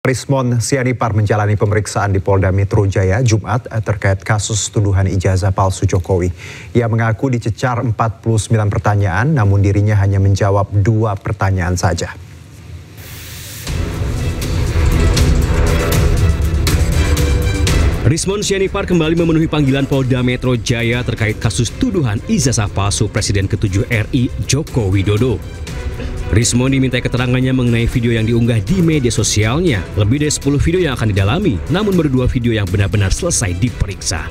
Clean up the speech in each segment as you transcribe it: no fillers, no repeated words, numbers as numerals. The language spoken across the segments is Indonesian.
Rismon Sianipar menjalani pemeriksaan di Polda Metro Jaya Jumat terkait kasus tuduhan ijazah palsu Jokowi. Ia mengaku dicecar 49 pertanyaan, namun dirinya hanya menjawab 2 pertanyaan saja. Rismon Sianipar kembali memenuhi panggilan Polda Metro Jaya terkait kasus tuduhan ijazah palsu Presiden ke-7 RI Joko Widodo. Rismon dimintai keterangannya mengenai video yang diunggah di media sosialnya. Lebih dari 10 video yang akan didalami, namun baru 2 video yang benar-benar selesai diperiksa.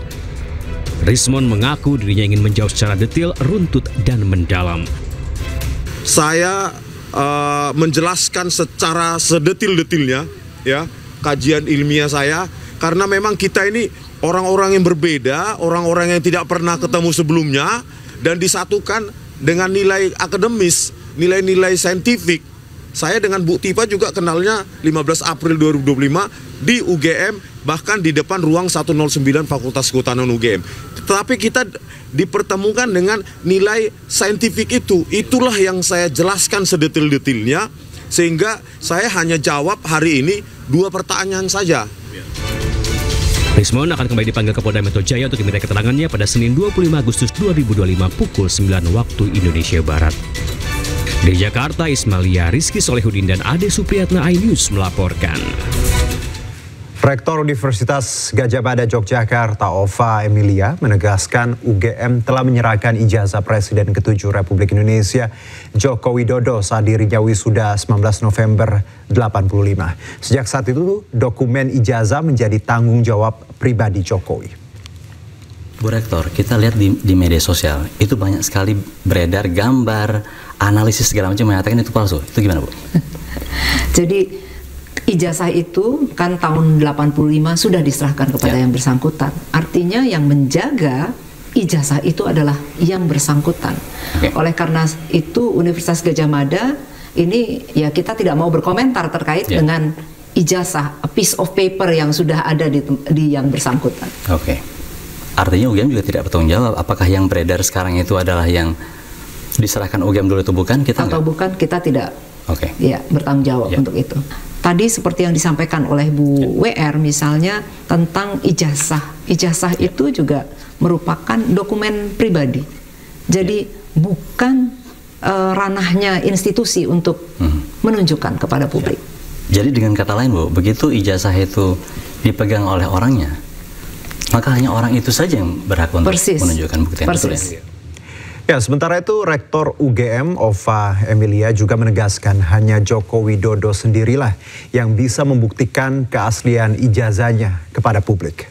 Rismon mengaku dirinya ingin menjawab secara detail, runtut, dan mendalam. Saya menjelaskan secara sedetil-detilnya ya kajian ilmiah saya, karena memang kita ini orang-orang yang berbeda, orang-orang yang tidak pernah ketemu sebelumnya, dan disatukan dengan nilai akademis, nilai-nilai saintifik. Saya dengan Bu Tifa juga kenalnya 15 April 2025 di UGM, bahkan di depan ruang 109 Fakultas Kehutanan UGM. Tetapi kita dipertemukan dengan nilai saintifik itu. Itulah yang saya jelaskan sedetil-detilnya, sehingga saya hanya jawab hari ini 2 pertanyaan saja. Rismon akan kembali dipanggil ke Polda Metro Jaya untuk diminta keterangannya pada Senin 25 Agustus 2025 pukul 9 waktu Indonesia Barat. Dari Jakarta, Ismailia Rizky Solehudin dan Ade Supriyatna iNews melaporkan. Rektor Universitas Gadjah Mada Yogyakarta Ova Emilia menegaskan UGM telah menyerahkan ijazah Presiden ke-7 Republik Indonesia Joko Widodo saat dirinya wisuda 19 November 85. Sejak saat itu dokumen ijazah menjadi tanggung jawab pribadi Jokowi. Bu Rektor, kita lihat di media sosial itu banyak sekali beredar gambar, analisis segala macam mengatakan itu palsu. Itu gimana, Bu? Jadi ijazah itu kan tahun 85 sudah diserahkan kepada yang bersangkutan. Artinya yang menjaga ijazah itu adalah yang bersangkutan. Oleh karena itu Universitas Gadjah Mada ini ya kita tidak mau berkomentar terkait dengan ijazah, a piece of paper yang sudah ada di yang bersangkutan. Artinya UGM juga tidak bertanggung jawab apakah yang beredar sekarang itu adalah yang diserahkan UGM dulu itu bukan? Bukan, kita tidak ya bertanggung jawab untuk itu. Tadi seperti yang disampaikan oleh Bu WR misalnya tentang ijazah. Ijazah itu juga merupakan dokumen pribadi. Jadi bukan ranahnya institusi untuk menunjukkan kepada publik. Jadi dengan kata lain, Bu, begitu ijazah itu dipegang oleh orangnya, maka hanya orang itu saja yang berhak untuk menunjukkan bukti yang betul ya? Ya, sementara itu Rektor UGM Ova Emilia juga menegaskan hanya Joko Widodo sendirilah yang bisa membuktikan keaslian ijazahnya kepada publik.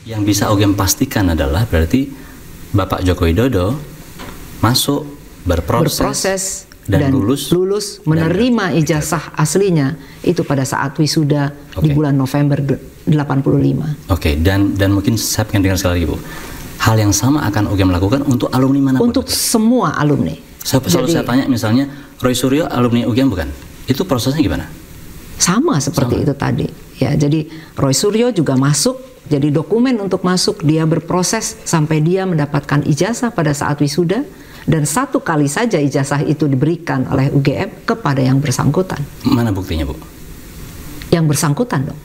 Yang bisa UGM pastikan adalah berarti Bapak Joko Widodo masuk, berproses dan lulus menerima ijazah aslinya itu pada saat wisuda di bulan November 85. Dan mungkin saya pengen dengar sekali lagi, Bu. Hal yang sama akan UGM lakukan untuk alumni mana? Untuk semua alumni. Saya tanya misalnya, Roy Suryo alumni UGM bukan? Itu prosesnya gimana? Sama seperti itu tadi. Ya, jadi Roy Suryo juga masuk, jadi dokumen untuk masuk dia berproses sampai dia mendapatkan ijazah pada saat wisuda, dan 1 kali saja ijazah itu diberikan oleh UGM kepada yang bersangkutan. Mana buktinya, Bu? Yang bersangkutan dong,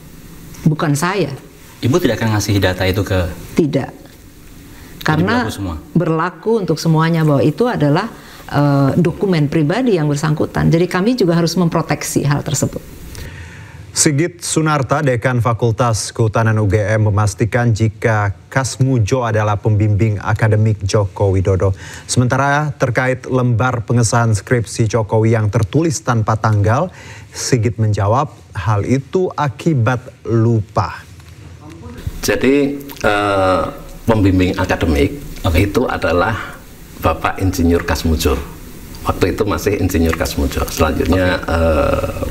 bukan saya. Ibu tidak akan ngasih data itu ke? Tidak. Karena berlaku untuk semuanya bahwa itu adalah dokumen pribadi yang bersangkutan. Jadi kami juga harus memproteksi hal tersebut. Sigit Sunarta, Dekan Fakultas Kehutanan UGM memastikan jika Kasmujo adalah pembimbing akademik Joko Widodo. Sementara terkait lembar pengesahan skripsi Jokowi yang tertulis tanpa tanggal, Sigit menjawab hal itu akibat lupa. Jadi pembimbing akademik itu adalah Bapak Insinyur Kasmujo. Waktu itu masih Insinyur Kasmujo. Selanjutnya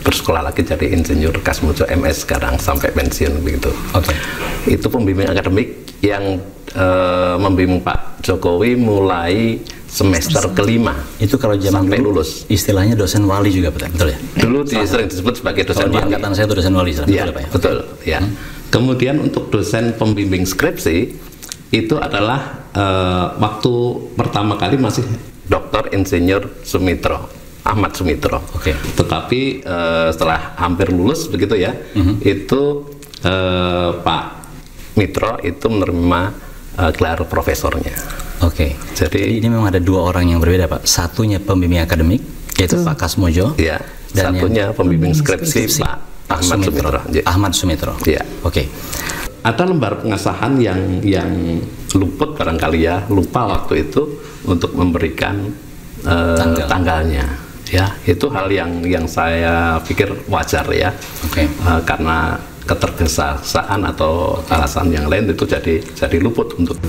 bersekolah lagi jadi Insinyur Kasmujo MS sekarang sampai pensiun begitu. Itu pembimbing akademik yang membimbing Pak Jokowi mulai semester kelima. Itu kalau zaman sampai dulu, lulus. Istilahnya dosen wali juga, betul ya? Dulu sering disebut sebagai dosen wali. Di angkatan saya itu dosen wali. Betul ya. Kemudian untuk dosen pembimbing skripsi itu adalah waktu pertama kali masih Dr. Insinyur Sumitro. Ahmad Sumitro. Tetapi setelah hampir lulus begitu ya, itu Pak Mitro itu menerima gelar profesornya. Jadi ini memang ada dua orang yang berbeda, Pak. Satunya pembimbing akademik, yaitu Pak Kasmojo. Ya. Dan satunya pembimbing skripsi Pak Ahmad Sumitro. Ya. Ada lembar pengesahan yang luput barangkali ya, lupa waktu itu untuk memberikan tanggalnya. Ya, itu hal yang saya pikir wajar ya. Karena ketergesa-gesaan atau alasan yang lain itu jadi luput untuk.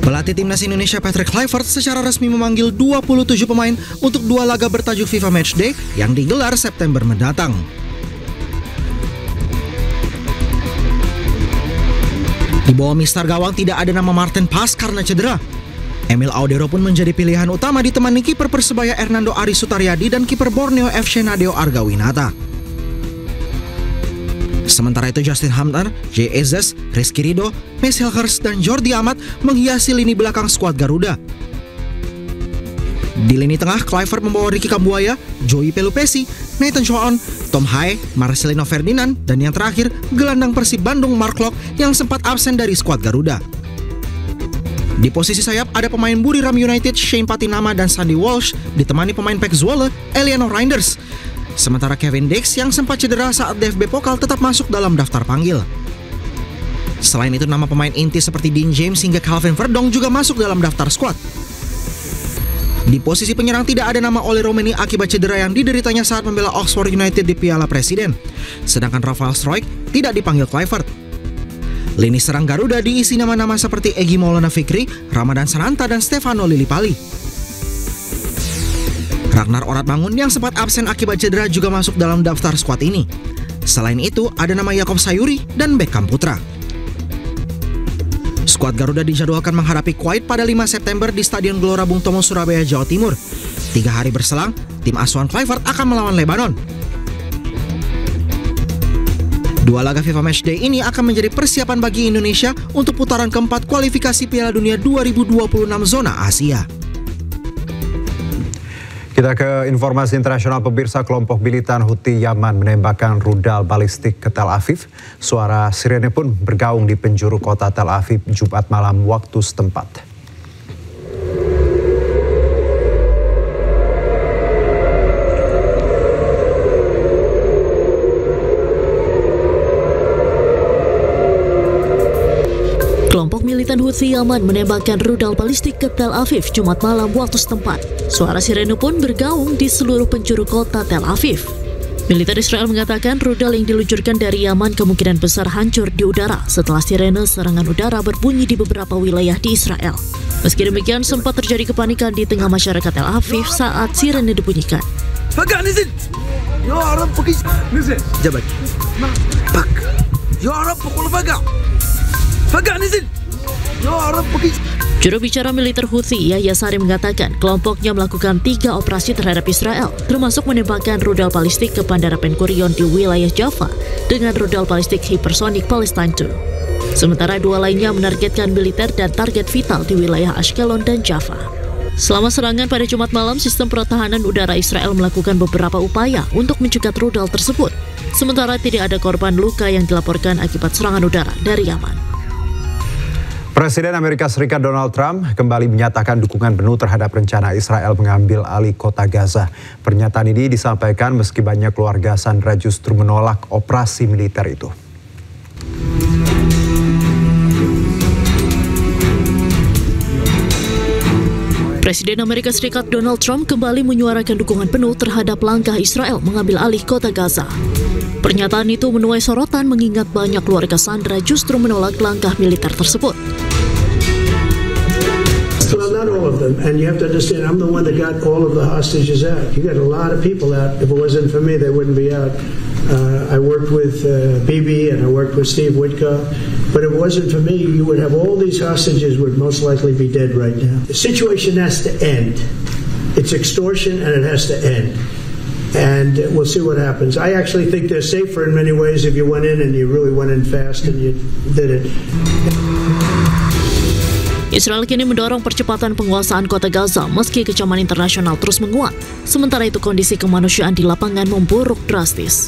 Pelatih Timnas Indonesia Patrick Kluivert secara resmi memanggil 27 pemain untuk 2 laga bertajuk FIFA Matchday yang digelar September mendatang. Di bawah Mister Gawang tidak ada nama Martin Paes karena cedera. Emil Audero pun menjadi pilihan utama ditemani kiper Persebaya Hernando Ari Sutaryadi dan kiper Borneo FC Nadeo Argawinata. Sementara itu Justin Hamner, Jay Ezes, Rizky Ridho, Mes Hilgers, dan Jordi Amat menghiasi lini belakang skuad Garuda. Di lini tengah, Kluivert membawa Ricky Kambuaya, Joey Pelupesi, Nathan Choon, Tom Hae, Marcelino Ferdinand, dan yang terakhir, gelandang Persib Bandung Mark Klok yang sempat absen dari skuad Garuda. Di posisi sayap ada pemain Buriram United Shane Patinama dan Sandy Walsh ditemani pemain Pek Zwolle Eleanor Reinders. Sementara Kevin Dix yang sempat cedera saat DFB Pokal tetap masuk dalam daftar panggil. Selain itu nama pemain inti seperti Dean James hingga Calvin Verdong juga masuk dalam daftar skuad. Di posisi penyerang tidak ada nama Ole Romeni akibat cedera yang dideritanya saat membela Oxford United di Piala Presiden. Sedangkan Rafael Struijk tidak dipanggil Kluivert. Lini serang Garuda diisi nama-nama seperti Egy Maulana Fikri, Ramadan Sananta, dan Stefano Lillipali. Ragnar Oratmangun yang sempat absen akibat cedera juga masuk dalam daftar skuad ini. Selain itu, ada nama Yakob Sayuri dan Beckham Putra. Skuad Garuda dijadwalkan menghadapi Kuwait pada 5 September di Stadion Gelora Bung Tomo, Surabaya, Jawa Timur. 3 hari berselang, tim asuhan Kluivert akan melawan Lebanon. 2 laga FIFA Matchday ini akan menjadi persiapan bagi Indonesia untuk putaran keempat kualifikasi Piala Dunia 2026 zona Asia. Kita ke informasi internasional. Pemirsa, kelompok militan Houthi Yaman menembakkan rudal balistik ke Tel Aviv. Suara sirene pun bergaung di penjuru kota Tel Aviv Jumat malam waktu setempat. Kelompok militan Houthi Yaman menembakkan rudal balistik ke Tel Aviv Jumat malam waktu setempat. Suara sirene pun bergaung di seluruh penjuru kota Tel Aviv. Militer Israel mengatakan rudal yang diluncurkan dari Yaman kemungkinan besar hancur di udara setelah sirene serangan udara berbunyi di beberapa wilayah di Israel. Meski demikian, sempat terjadi kepanikan di tengah masyarakat Tel Aviv saat sirene dibunyikan. Juru bicara militer Houthi Yahya Sari mengatakan kelompoknya melakukan 3 operasi terhadap Israel, termasuk menembakkan rudal balistik ke Bandara Ben Gurion di wilayah Jaffa dengan rudal balistik hypersonic Palestine II. Sementara 2 lainnya menargetkan militer dan target vital di wilayah Ashkelon dan Jaffa. Selama serangan pada Jumat malam, sistem pertahanan udara Israel melakukan beberapa upaya untuk mencegat rudal tersebut. Sementara tidak ada korban luka yang dilaporkan akibat serangan udara dari Yaman. Presiden Amerika Serikat Donald Trump kembali menyatakan dukungan penuh terhadap rencana Israel mengambil alih kota Gaza. Pernyataan ini disampaikan meski banyak keluarga sandera justru menolak operasi militer itu. Presiden Amerika Serikat Donald Trump kembali menyuarakan dukungan penuh terhadap langkah Israel mengambil alih kota Gaza. Pernyataan itu menuai sorotan mengingat banyak keluarga sandera justru menolak langkah militer tersebut. Well, not all of them, and you have to understand, I'm the one that got all of the hostages out. You got a lot of people out. If it wasn't for me, they wouldn't be out. I worked with Bibi and I worked with Steve Witkoff, but if it wasn't for me, you would have all these hostages would most likely be dead right now. The situation has to end. It's extortion and it has to end. and we'll see what happens. I actually think they're safer in many ways if you went in and you really went in fast and you did it. Israel kini mendorong percepatan penguasaan kota Gaza meski kecaman internasional terus menguat. Sementara itu kondisi kemanusiaan di lapangan memburuk drastis.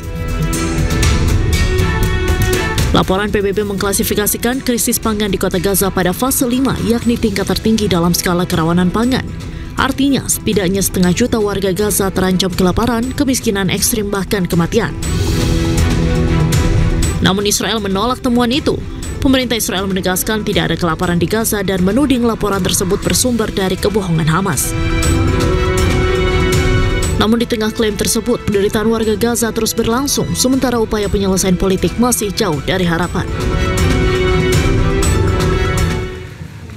Laporan PBB mengklasifikasikan krisis pangan di kota Gaza pada fase 5, yakni tingkat tertinggi dalam skala kerawanan pangan. Artinya, setidaknya 500 juta warga Gaza terancam kelaparan, kemiskinan ekstrim, bahkan kematian. Namun Israel menolak temuan itu. Pemerintah Israel menegaskan tidak ada kelaparan di Gaza dan menuding laporan tersebut bersumber dari kebohongan Hamas. Namun di tengah klaim tersebut, penderitaan warga Gaza terus berlangsung, sementara upaya penyelesaian politik masih jauh dari harapan.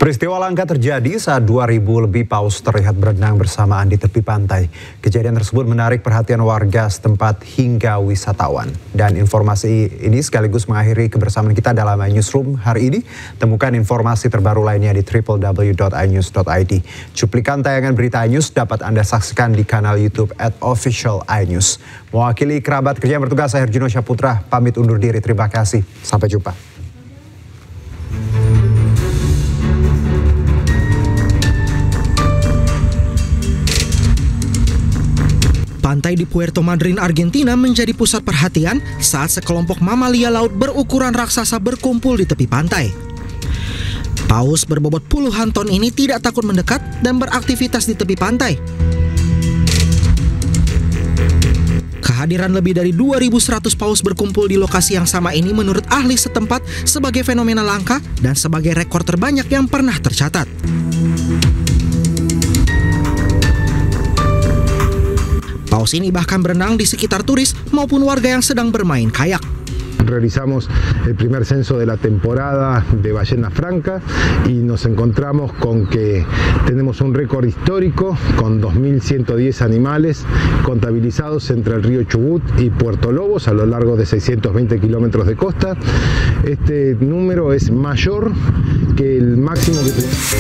Peristiwa langka terjadi saat 2.000 lebih paus terlihat berenang bersamaan di tepi pantai. Kejadian tersebut menarik perhatian warga setempat hingga wisatawan. Dan informasi ini sekaligus mengakhiri kebersamaan kita dalam iNewsroom hari ini. Temukan informasi terbaru lainnya di www.inews.id. Cuplikan tayangan berita iNews dapat Anda saksikan di kanal YouTube @officialinews. Mewakili kerabat kerja yang bertugas, saya Herjuno Syaputra pamit undur diri. Terima kasih. Sampai jumpa. Pantai di Puerto Madryn, Argentina menjadi pusat perhatian saat sekelompok mamalia laut berukuran raksasa berkumpul di tepi pantai. Paus berbobot puluhan ton ini tidak takut mendekat dan beraktivitas di tepi pantai. Kehadiran lebih dari 2.100 paus berkumpul di lokasi yang sama ini menurut ahli setempat sebagai fenomena langka dan sebagai rekor terbanyak yang pernah tercatat. Paus ini bahkan berenang di sekitar turis maupun warga yang sedang bermain kayak. Realizamos el primer censo de la temporada de ballena franca y nos encontramos con que tenemos un récord histórico con 2.110 animales contabilizados entre el río Chubut y Puerto Lobos a lo largo de 620 kilómetros de costa. Este número es mayor que el máximo que tenemos.